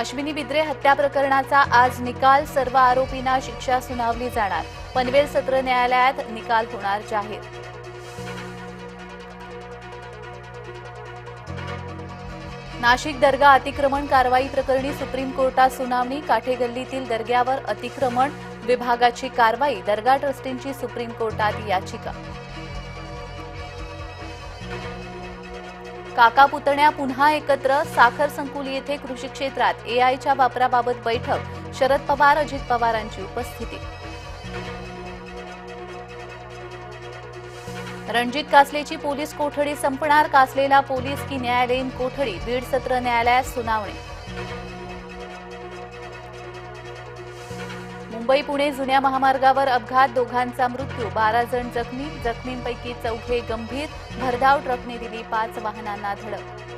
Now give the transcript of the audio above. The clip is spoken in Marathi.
अश्विनी बिद्रे हत्या प्रकरणाचा आज निकाल, सर्व आरोपींना शिक्षा सुनावली जाणार। पनवेल सत्र न्यायालयात निकाल होणार जाहीर। नाशिक दर्गा अतिक्रमण कारवाई प्रकरणी सुप्रीम कोर्टात सुनावणी। काठेगल्लीतील दर्ग्यावर अतिक्रमण विभागाची कारवाई, दर्गा ट्रस्टींची सुप्रीम कोर्टात याचिका। काका पुतण्या पुन्हा एकत्र, साखर संकुल येथे कृषी क्षेत्रात एआयच्या वापराबाबत बैठक, शरद पवार अजित पवारांची उपस्थिती। रणजित कासलेची पोलीस कोठडी संपणार, कासलेला पोलीस की न्यायालयीन कोठडी, बीड सत्र न्यायालयात सुनावणी। मुंबई पुणे जुन्या महामार्गावर अपघात, दोघांचा मृत्यू, 12 जण जखमी, जखमींपैकी 4 गंभीर, भरधाव ट्रकने दिली 5 वाहनांना धडक।